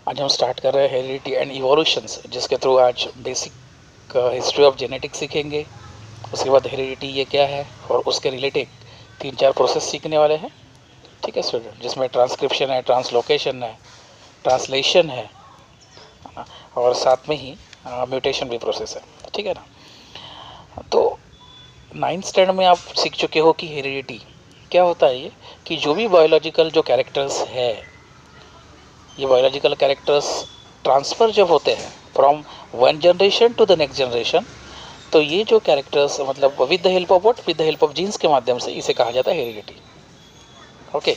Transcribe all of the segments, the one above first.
आज हम स्टार्ट कर रहे हैं हेरिडिटी एंड इवोल्यूशंस, जिसके थ्रू आज बेसिक हिस्ट्री ऑफ जेनेटिक्स सीखेंगे। उसके बाद हेरिडिटी ये क्या है और उसके रिलेटेड 3-4 प्रोसेस सीखने वाले हैं। ठीक है स्टूडेंट, जिसमें ट्रांसक्रिप्शन है, ट्रांसलोकेशन है, ट्रांसलेशन है और साथ में ही म्यूटेशन भी प्रोसेस है। ठीक है ना। तो 9th स्टैंडर्ड में आप सीख चुके हो कि हेरिडिटी क्या होता है। ये कि जो भी बायोलॉजिकल जो कैरेक्टर्स है, ये बायोलॉजिकल कैरेक्टर्स ट्रांसफ़र जब होते हैं from one generation to the next generation, तो ये जो कैरेक्टर्स मतलब with the help of what, with the help of genes के माध्यम से इसे कहा जाता है हेरिडिटी। ओके।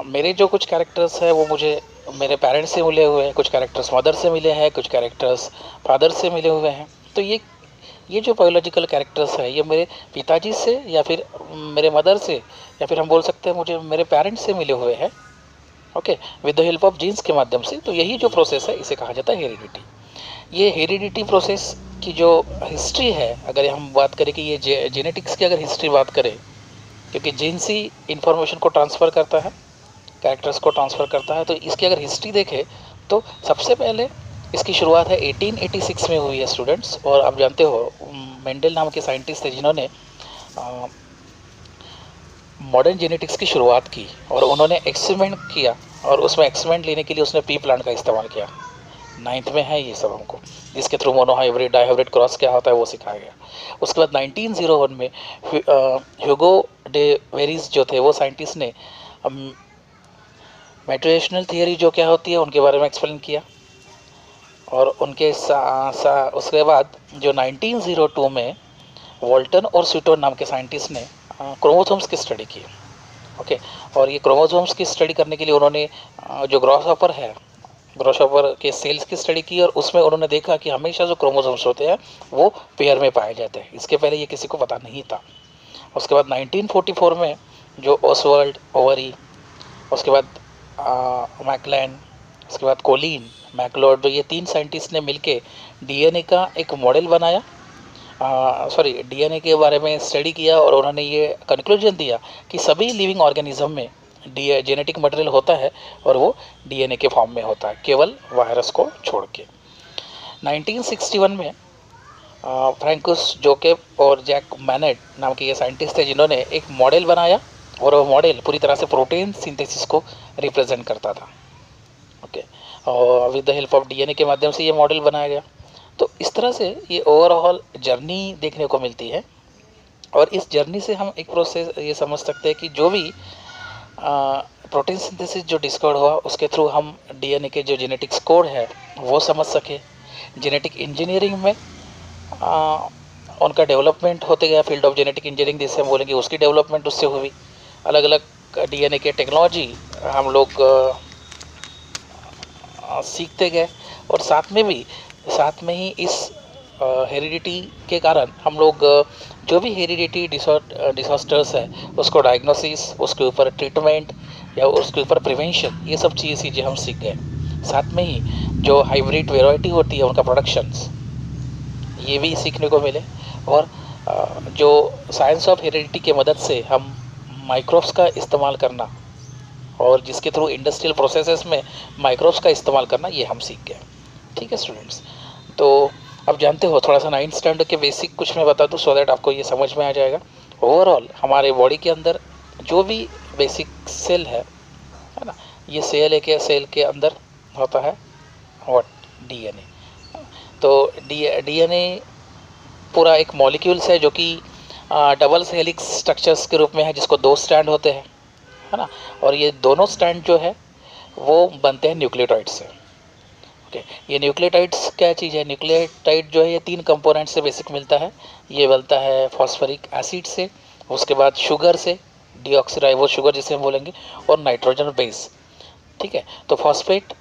मेरे जो कुछ कैरेक्टर्स है वो मुझे मेरे पेरेंट्स से मिले हुए हैं, कुछ कैरेक्टर्स मदर से मिले हैं, कुछ कैरेक्टर्स फादर से मिले हुए हैं। तो ये जो बायोलॉजिकल कैरेक्टर्स है ये मेरे पिताजी से या फिर मेरे मदर से या फिर हम बोल सकते हैं मुझे मेरे पेरेंट्स से मिले हुए हैं। Okay, with the help of genes के माध्यम से। तो यही जो प्रोसेस है इसे कहा जाता है हेरिडिटी। ये हेरिडिटी प्रोसेस की जो हिस्ट्री है, अगर हम बात करें कि ये जेनेटिक्स की अगर हिस्ट्री बात करें, क्योंकि जीन्स ही इंफॉर्मेशन को ट्रांसफ़र करता है, कैरेक्टर्स को ट्रांसफ़र करता है, तो इसकी अगर हिस्ट्री देखें तो सबसे पहले इसकी शुरुआत है 1886 में हुई है स्टूडेंट्स। और आप जानते हो मेंडल नाम के साइंटिस्ट थे जिन्होंने मॉडर्न जेनेटिक्स की शुरुआत की और उन्होंने एक्सपेरिमेंट किया और उसमें एक्सपेरिमेंट लेने के लिए उसने पी प्लांट का इस्तेमाल किया। 9th में है ये सब हमको, जिसके थ्रू मोनोहाइब्रिड डाइहाइब्रिड क्रॉस क्या होता है वो सिखाया गया। उसके बाद 1901 में ह्यूगो डे वेरीज जो थे वो साइंटिस्ट ने मैट्रिएशनल थियरी जो क्या होती है उनके बारे में एक्सप्लेन किया। और उनके उसके बाद जो 1902 में वॉल्टन और स्वीटन नाम के साइंटिस्ट ने क्रोमोसोम्स की स्टडी की। ओके, और ये क्रोमोसोम्स की स्टडी करने के लिए उन्होंने जो ग्रॉसहॉपर है, ग्रॉसहॉपर के सेल्स की स्टडी की और उसमें उन्होंने देखा कि हमेशा जो क्रोमोसोम्स होते हैं वो पेयर में पाए जाते हैं। इसके पहले ये किसी को पता नहीं था। उसके बाद 1944 में जो ओसवाल्ड ओवरी, उसके बाद मैकलैन, उसके बाद कोलिन मैकलोड, जो ये 3 साइंटिस्ट ने मिलके डीएनए का एक मॉडल बनाया, डीएनए के बारे में स्टडी किया और उन्होंने ये कंक्लूजन दिया कि सभी लिविंग ऑर्गेनिज्म में जेनेटिक मटेरियल होता है और वो डीएनए के फॉर्म में होता है, केवल वायरस को छोड़ के। 1961 में फ्रैंकुस जोकेब और जैक मैनेट नाम के ये साइंटिस्ट थे जिन्होंने एक मॉडल बनाया और वो मॉडल पूरी तरह से प्रोटीन सिंथेसिस को रिप्रेजेंट करता था। ओके, और with the help of DNA के माध्यम से ये मॉडल बनाया गया। तो इस तरह से ये ओवरऑल जर्नी देखने को मिलती है और इस जर्नी से हम एक प्रोसेस ये समझ सकते हैं कि जो भी प्रोटीन सिंथेसिस जो डिस्कवर हुआ उसके थ्रू हम डीएनए के जो जेनेटिक्स कोड है वो समझ सके। जेनेटिक इंजीनियरिंग में उनका डेवलपमेंट होते गया, फील्ड ऑफ जेनेटिक इंजीनियरिंग जिसे हम बोलेंगे उसकी डेवलपमेंट उससे हुई। अलग अलग डीएनए के टेक्नोलॉजी हम लोग सीखते गए और साथ में ही इस हेरिडिटी के कारण हम लोग जो भी हेरिडिटी डिसऑर्डर्स है उसको डायग्नोसिस, उसके ऊपर ट्रीटमेंट या उसके ऊपर प्रिवेंशन, ये सब चीज़ें हम सीख गए। साथ में ही जो हाइब्रिड वेराइटी होती है उनका प्रोडक्शंस ये भी सीखने को मिले। और जो साइंस ऑफ हेरिडिटी के मदद से हम माइक्रोब्स का इस्तेमाल करना और जिसके थ्रू इंडस्ट्रियल प्रोसेसेस में माइक्रोब्स का इस्तेमाल करना ये हम सीख गए। ठीक है स्टूडेंट्स, तो अब जानते हो थोड़ा सा 9th स्टैंडर्ड के बेसिक कुछ मैं बता दूं सो दैट आपको ये समझ में आ जाएगा। ओवरऑल हमारे बॉडी के अंदर जो भी बेसिक सेल है ना, ये सेल एक सेल के अंदर होता है व्हाट, डीएनए। तो डीएनए पूरा एक मॉलिक्यूल्स है जो कि डबल हेलिक्स स्ट्रक्चर्स के रूप में है, जिसको 2 स्ट्रैंड होते हैं, है ना। और ये दोनों स्ट्रैंड जो है वो बनते हैं न्यूक्लियोटाइड से। ओके, ये न्यूक्लियोटाइड्स क्या चीज़ है? न्यूक्लियोटाइड जो है ये 3 कंपोनेंट से बेसिक मिलता है। ये बनता है फॉस्फोरिक एसिड से, उसके बाद शुगर से, डीऑक्सीराइबोस शुगर जिसे हम बोलेंगे, और नाइट्रोजन बेस। ठीक है, तो फॉस्फेट,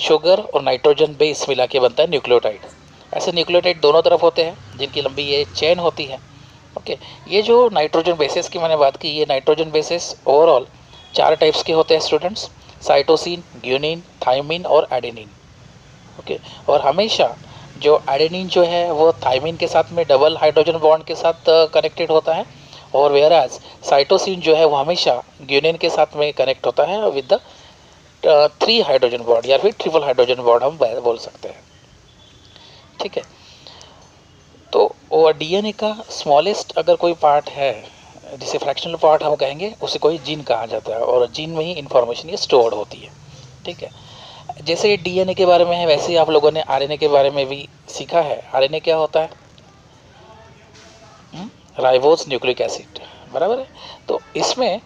शुगर और नाइट्रोजन बेस मिला के बनता है न्यूक्लियोटाइड। ऐसे न्यूक्लियोटाइड दोनों तरफ होते हैं जिनकी लंबी ये चेन होती है। ओके, ये जो नाइट्रोजन बेसेस की मैंने बात की, ये नाइट्रोजन बेसेस ओवरऑल 4 टाइप्स के होते हैं स्टूडेंट्स, साइटोसिन, ग्यूनिन, थायमिन और एडेनिन। ओके, और हमेशा जो एडेनिन जो है वो थायमिन के साथ में डबल हाइड्रोजन बॉन्ड के साथ कनेक्टेड होता है, और वेयरएज साइटोसिन जो है वो हमेशा ग्यूनिन के साथ में कनेक्ट होता है विद द 3 हाइड्रोजन बॉन्ड या फिर ट्रिपल हाइड्रोजन बॉन्ड हम बोल सकते हैं। ठीक है, तो वो डीएनए का स्मॉलेस्ट अगर कोई पार्ट है जिसे फ्रैक्शनल पार्ट हम कहेंगे, उसे कोई जीन कहा जाता है, और जीन में ही इंफॉर्मेशन ये स्टोर्ड होती है। ठीक है, जैसे ये डीएनए के बारे में है, वैसे ही आप लोगों ने आरएनए के बारे में भी सीखा है। आरएनए क्या होता है? राइबोस न्यूक्लिक एसिड, बराबर है। तो इसमें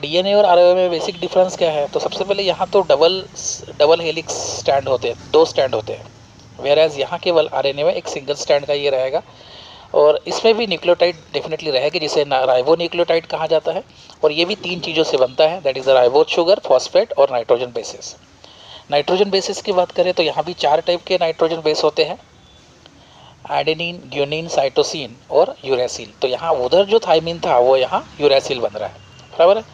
डीएनए और आरएनए में बेसिक डिफरेंस क्या है? तो सबसे पहले यहाँ तो डबल हेलिक्स स्टैंड होते हैं, 2 स्टैंड होते हैं, वेयर एज यहाँ केवल आरएनए में एक सिंगल स्टैंड का ये रहेगा। और इसमें भी न्यूक्लियोटाइड डेफिनेटली रहेगी, जिसे राइबो न्यूक्लियोटाइड कहा जाता है, और ये भी 3 चीज़ों से बनता है, that is the ribose sugar, phosphate और नाइट्रोजन बेसिस। नाइट्रोजन बेसिस की बात करें तो यहाँ भी 4 टाइप के नाइट्रोजन बेस होते हैं, एडेनिन, ग्यूनिन, साइटोसिन और यूरेसिल। तो यहाँ उधर जो थाइमिन था वो यहाँ यूरेसिल बन रहा है, बराबर है।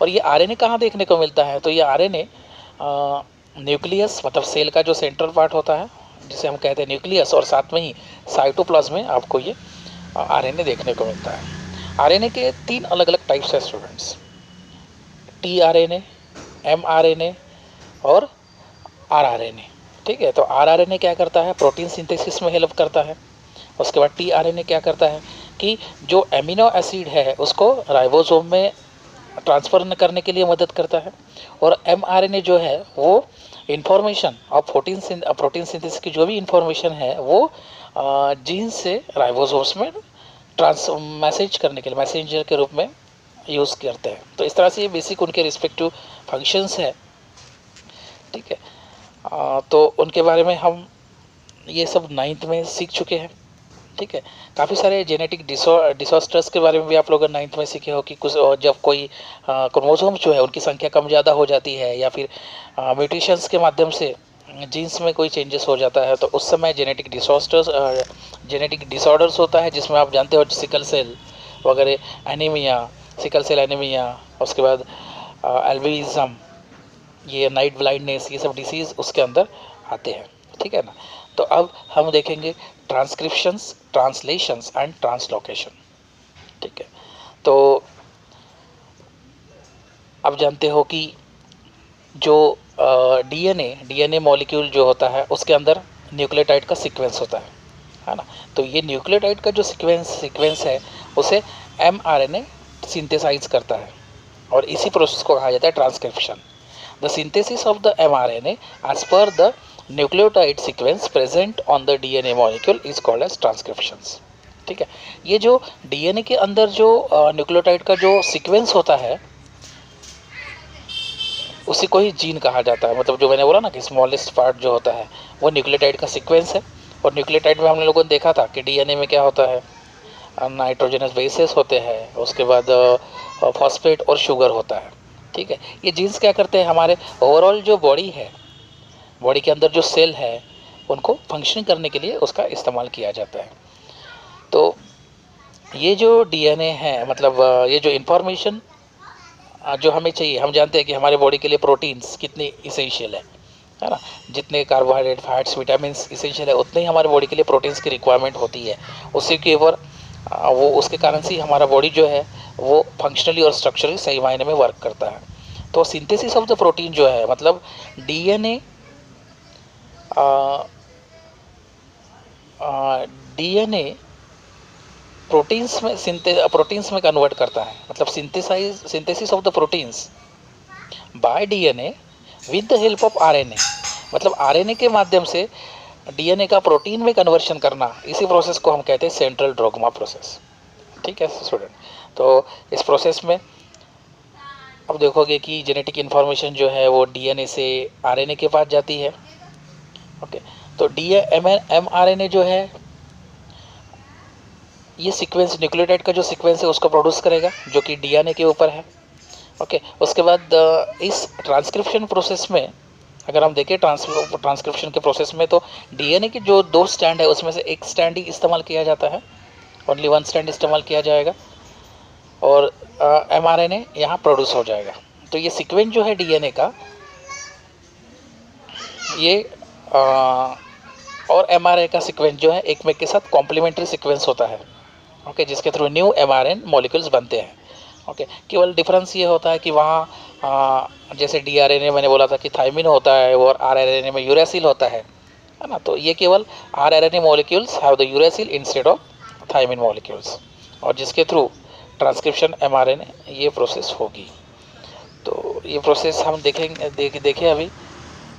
और ये आरएनए कहाँ देखने को मिलता है? तो ये आरएनए न्यूक्लियस, मतलब सेल का जो सेंट्रल पार्ट होता है जिसे हम कहते हैं न्यूक्लियस, और साथ में ही साइटोप्लाज्म में आपको ये आरएनए देखने को मिलता है। आरएनए के 3 अलग अलग टाइप्स है स्टूडेंट्स, टीआरएनए, एमआरएनए और आरआरएनए। ठीक है, तो आरआरएनए क्या करता है? प्रोटीन सिंथेसिस में हेल्प करता है। उसके बाद टीआरएनए क्या करता है कि जो एमिनो एसिड है उसको राइबोसोम में ट्रांसफर करने के लिए मदद करता है। और एमआरएनए जो है वो इंफॉर्मेशन और प्रोटीन सिंथेसिस की जो भी इंफॉर्मेशन है वो जीन से राइबोसोम्स में मैसेज करने के लिए मैसेंजर के रूप में यूज़ करते हैं। तो इस तरह से ये बेसिक उनके रिस्पेक्टिव फंक्शंस है। ठीक है, तो उनके बारे में हम ये सब 9th में सीख चुके हैं। ठीक है, काफ़ी सारे जेनेटिक डिसऑर्डर्स के बारे में भी आप लोग 9th में सीखे हो कि कुछ जब कोई क्रोमोसोम्स जो है उनकी संख्या कम ज़्यादा हो जाती है, या फिर म्यूटेशंस के माध्यम से जीन्स में कोई चेंजेस हो जाता है, तो उस समय जेनेटिक डिसऑर्डर्स होता है, जिसमें आप जानते हो सिकल सेल वगैरह, एनीमिया, सिकल सेल एनीमिया, उसके बाद एल्बिनिज्म, ये नाइट ब्लाइंडनेस, ये सब डिसीज़ उसके अंदर आते हैं। ठीक है ना। तो अब हम देखेंगे ट्रांसक्रिप्शंस, ट्रांसलेशंस एंड ट्रांसलोकेशन। ठीक है, तो अब जानते हो कि जो डीएनए मॉलिक्यूल जो होता है उसके अंदर न्यूक्लियोटाइड का सीक्वेंस होता है ना। तो ये न्यूक्लियोटाइड का जो सीक्वेंस है उसे एमआरएनए सिंथेसाइज करता है, और इसी प्रोसेस को कहा जाता है transcription. The synthesis of the mRNA as per the nucleotide sequence present on the DNA molecule is called as transcriptions. ठीक है, ये जो डीएनए के अंदर जो न्यूक्लियोटाइड का जो सीक्वेंस होता है उसी को ही जीन कहा जाता है। मतलब जो मैंने बोला ना कि स्मॉलेस्ट पार्ट जो होता है वो न्यूक्लियोटाइड का सीक्वेंस है। और न्यूक्लियोटाइड में हम लोगों ने देखा था कि डीएनए में क्या होता है, नाइट्रोजनस बेसेस होते हैं, उसके बाद फॉस्फेट और शुगर होता है। ठीक है, ये जीन्स क्या करते हैं, हमारे ओवरऑल जो बॉडी है, बॉडी के अंदर जो सेल है उनको फंक्शन करने के लिए उसका इस्तेमाल किया जाता है। तो ये जो डीएनए है, मतलब ये जो इन्फॉर्मेशन जो हमें चाहिए, हम जानते हैं कि हमारे बॉडी के लिए प्रोटीन्स कितने इसेंशियल है ना। जितने कार्बोहाइड्रेट, फैट्स, विटामिन्स इसेंशियल है, उतने ही हमारे बॉडी के लिए प्रोटीन्स की रिक्वायरमेंट होती है। उससे के ऊपर वो उसके कारण से हमारा बॉडी जो है वो फंक्शनली और स्ट्रक्चरली सही मायने में वर्क करता है। तो सिंथेसिस ऑफ द प्रोटीन जो है, मतलब डीएनए प्रोटीन्स में कन्वर्ट करता है। मतलब synthesis of the proteins bye DNA with the help of RNA, मतलब आरएनए के माध्यम से डीएनए का प्रोटीन में कन्वर्शन करना, इसी प्रोसेस को हम कहते हैं सेंट्रल डोग्मा प्रोसेस। ठीक है स्टूडेंट, तो इस प्रोसेस में अब देखोगे कि जेनेटिक इन्फॉर्मेशन जो है वो डीएनए से आरएनए के पास जाती है। ओके, तो एमआरएनए जो है ये सीक्वेंस, न्यूक्लियोटाइड का जो सीक्वेंस है उसको प्रोड्यूस करेगा, जो कि डीएनए के ऊपर है। ओके, उसके बाद इस ट्रांसक्रिप्शन प्रोसेस में अगर हम देखें ट्रांसक्रिप्शन के प्रोसेस में, तो डीएनए की जो 2 स्टैंड है उसमें से एक स्टैंड ही इस्तेमाल किया जाता है, ओनली 1 स्टैंड इस्तेमाल किया जाएगा, और एमआरएनए यहाँ प्रोड्यूस हो जाएगा। तो ये सीक्वेंस जो है डीएनए का, ये और एमआरएनए का सीक्वेंस जो है एक में के साथ कॉम्प्लीमेंट्री सीक्वेंस होता है। ओके, जिसके थ्रू न्यू एमआरएनए मॉलिक्यूल्स बनते हैं। ओके, केवल डिफरेंस ये होता है कि वहाँ जैसे डीआरएनए मैंने बोला था कि थायमिन होता है और आरआरएनए में यूरेसिल होता है ना। तो ये केवल rRNA molecules have the uracil instead of thymine molecules, और जिसके थ्रू ट्रांसक्रिप्शन एमआरएनए ये प्रोसेस होगी। तो ये प्रोसेस हम देखेंगे, देखें अभी।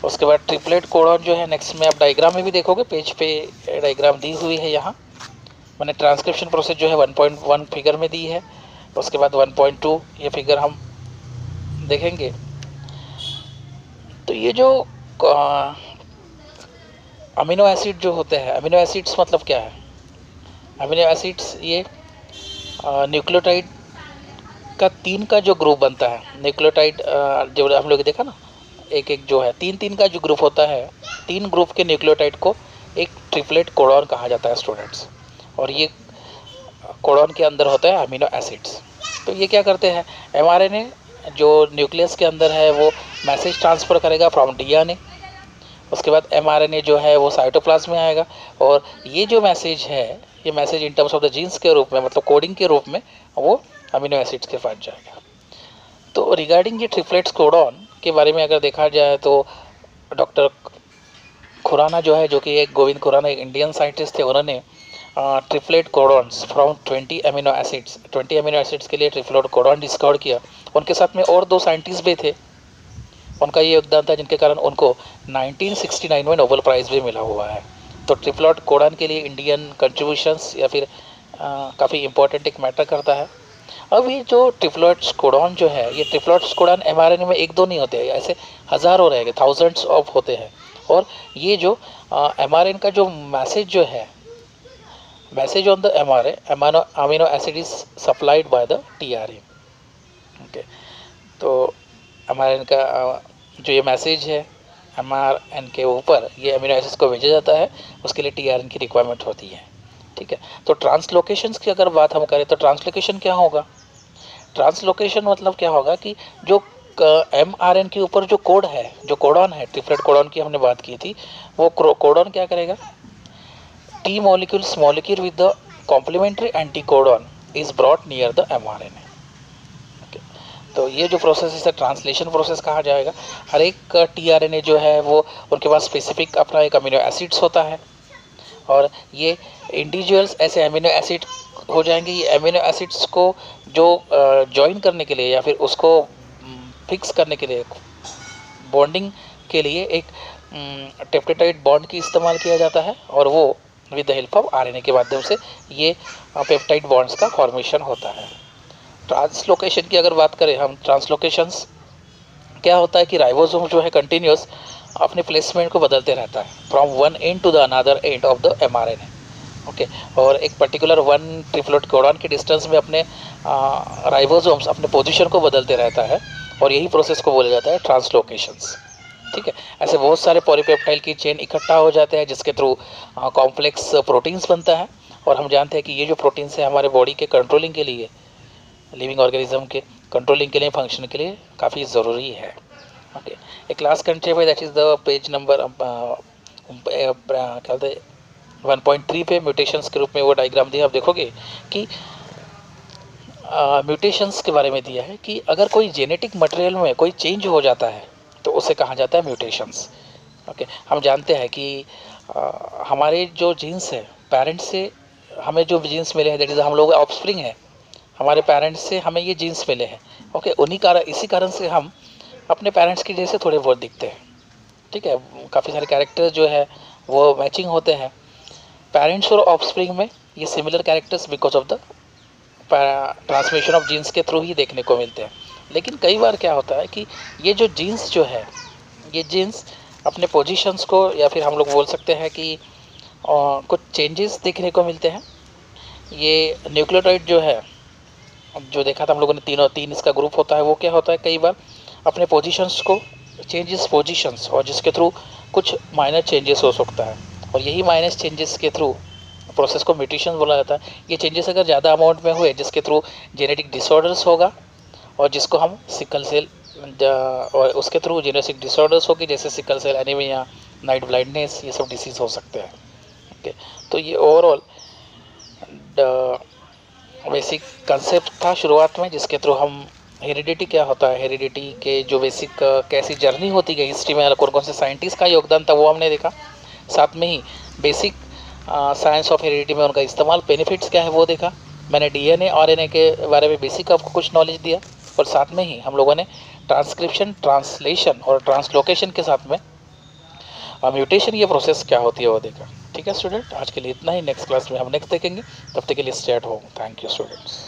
उसके बाद ट्रिपलेट कोडॉन जो है नेक्स्ट में आप डायग्राम में भी देखोगे, पेज पे डायग्राम दी हुई है यहाँ। मैंने ट्रांसक्रिप्शन प्रोसेस जो है 1.1 फिगर में दी है। उसके बाद 1.2 ये फिगर हम देखेंगे। तो ये जो अमीनो एसिड जो होते हैं, अमीनो एसिड्स मतलब क्या है? अमीनो एसिड्स ये न्यूक्लियोटाइड का 3 का जो ग्रुप बनता है, न्यूक्लियोटाइड जो हम लोग देखा ना, एक एक जो है 3 का जो ग्रुप होता है, 3 ग्रुप के न्यूक्लियोटाइड को एक ट्रिपलेट कोडॉन कहा जाता है स्टूडेंट्स। और ये कोडॉन के अंदर होता है अमीनो एसिड्स। तो ये क्या करते हैं, एमआरएनए जो न्यूक्लियस के अंदर है वो मैसेज ट्रांसफ़र करेगा फ्रॉम डीएनए। उसके बाद एमआरएनए जो है वो साइटोप्लाज्म में आएगा, और ये जो मैसेज है, ये message in terms of the genes के रूप में, मतलब कोडिंग के रूप में, वो अमीनो एसिड्स के पास जाएगा। तो रिगार्डिंग ये ट्रिपलेट्स कोडॉन के बारे में अगर देखा जाए तो डॉक्टर खुराना जो है, जो कि एक गोविंद खुराना एक इंडियन साइंटिस्ट थे, उन्होंने triplet codons from 20 amino acids के लिए ट्रिपलेट कोडॉन डिस्कवर किया। उनके साथ में और 2 साइंटिस्ट भी थे, उनका ये योगदान था जिनके कारण उनको 1969 में नोबेल प्राइज़ भी मिला हुआ है। तो ट्रिपलेट कोडॉन के लिए इंडियन कंट्रीब्यूशंस या फिर काफ़ी इंपॉर्टेंट एक मैटर करता है। अब ये जो ट्रिपलेट्स कोडॉन जो है, ये ट्रिपलेट्स कोडॉन एमआरएनए में 1-2 नहीं होते हैं, ऐसे हज़ारों रहेंगे, थाउजेंड्स ऑफ होते हैं। और ये जो एमआरएनए का जो मैसेज जो है, message on the mRNA amino acid is supplied by the TRN. Okay, तो एमआरएनए का जो ये मैसेज है एमआरएनए के ऊपर, ये अमीनो एसिड्स को भेजा जाता है, उसके लिए टीआरएन की रिक्वायरमेंट होती है। ठीक है, तो ट्रांसलोकेशंस की अगर बात हम करें तो ट्रांसलोकेशन क्या होगा? ट्रांसलोकेशन मतलब क्या होगा कि जो एमआरएनए के ऊपर जो कोड है, जो कोडॉन है, ट्रिपलेट कोडॉन की हमने बात की थी, वो कोडॉन क्या करेगा? T molecule with the complementary anticodon is brought near the mRNA. तो ये जो प्रोसेस इसे ट्रांसलेशन प्रोसेस कहा जाएगा। हर एक टीआरएनए जो है वो उनके पास स्पेसिफिक अपना एक अमीनो एसिड्स होता है, और ये इंडिविजुअल्स ऐसे अमीनो एसिड हो जाएंगे। ये अमीनो एसिड्स को जो जॉइन करने के लिए या फिर उसको फिक्स करने के लिए, बॉन्डिंग के लिए एक पेप्टाइड बॉन्ड की इस्तेमाल किया जाता है, और वो with the help of RNA के माध्यम से ये पेप्टाइड बॉन्ड्स का फॉर्मेशन होता है। ट्रांसलोकेशन की अगर बात करें हम, ट्रांसलोकेशंस क्या होता है कि राइबोसोम जो है कंटिन्यूस अपने प्लेसमेंट को बदलते रहता है from one end to the another end of the mRNA. Okay, और एक पर्टिकुलर 1 ट्रिपलेट कोडॉन के डिस्टेंस में अपने राइबोसोम्स अपने पोजीशन को बदलते रहता है, और यही प्रोसेस को बोला जाता है ट्रांसलोकेशंस। ठीक है, ऐसे बहुत सारे पॉलीपेप्टाइड की चेन इकट्ठा हो जाते हैं जिसके थ्रू कॉम्प्लेक्स प्रोटीन्स बनता है। और हम जानते हैं कि ये जो प्रोटीन्स है हमारे बॉडी के कंट्रोलिंग के लिए, लिविंग ऑर्गेनिज्म के कंट्रोलिंग के लिए, फंक्शन के लिए काफ़ी ज़रूरी है। ओके, एक last country that is the page number क्या कहते हैं 1.3 पे म्यूटेशंस के रूप में वो डायग्राम दिया। आप देखोगे कि म्यूटेशंस के बारे में दिया है कि अगर कोई जेनेटिक मटेरियल में कोई चेंज हो जाता है तो उसे कहा जाता है म्यूटेशंस। ओके, हम जानते हैं कि हमारे जो जीन्स है, पेरेंट्स से हमें जो जीन्स मिले हैं, दैट इज़ हम लोग ऑफस्प्रिंग है, हमारे पेरेंट्स से हमें ये जीन्स मिले हैं। ओके, इसी कारण से हम अपने पेरेंट्स की जैसे थोड़े बहुत दिखते हैं। ठीक है, काफ़ी सारे कैरेक्टर्स जो है वो मैचिंग होते हैं पेरेंट्स और ऑफस्प्रिंग में। ये similar characters because of the transmission of genes के थ्रू ही देखने को मिलते हैं। लेकिन कई बार क्या होता है कि ये जो जीन्स जो है, ये जीन्स अपने पोजीशंस को, या फिर हम लोग बोल सकते हैं कि कुछ चेंजेस देखने को मिलते हैं। ये न्यूक्लियोटाइड जो है, जो देखा था हम लोगों ने, तीन इसका ग्रुप होता है, वो क्या होता है कई बार अपने पोजीशंस को चेंजेस पोजीशंस, और जिसके थ्रू कुछ माइनर चेंजेस हो सकता है, और यही माइनर चेंजेस के थ्रू प्रोसेस को म्यूटेशन बोला जाता है। ये चेंजेस अगर ज़्यादा अमाउंट में हुए जिसके थ्रू जेनेटिक डिसऑर्डर्स होगा, और जिसको हम सिकल सेल, और उसके थ्रू जेनेटिक डिसऑर्डर्स होगी जैसे sickle cell anaemia, night blindness, ये सब डिसीज़ हो सकते हैं। ओके, तो ये ओवरऑल बेसिक कंसेप्ट था शुरुआत में, जिसके थ्रू हम हेरिडिटी क्या होता है, हेरिडिटी के जो बेसिक कैसी जर्नी होती गई हिस्ट्री में, कौन कौन से साइंटिस्ट का योगदान था वो हमने देखा। साथ में ही बेसिक साइंस ऑफ हेरिडिटी में उनका इस्तेमाल, बेनिफिट्स क्या है वो देखा। मैंने डीएनए आरएनए के बारे में बेसिक आपको कुछ नॉलेज दिया, और साथ में ही हम लोगों ने ट्रांसक्रिप्शन, ट्रांसलेशन और ट्रांसलोकेशन के साथ में म्यूटेशन ये प्रोसेस क्या होती है वो देखा। ठीक है स्टूडेंट, आज के लिए इतना ही। नेक्स्ट क्लास में हम नेक्स्ट देखेंगे, तब तक के लिए stay at home. Thank you students.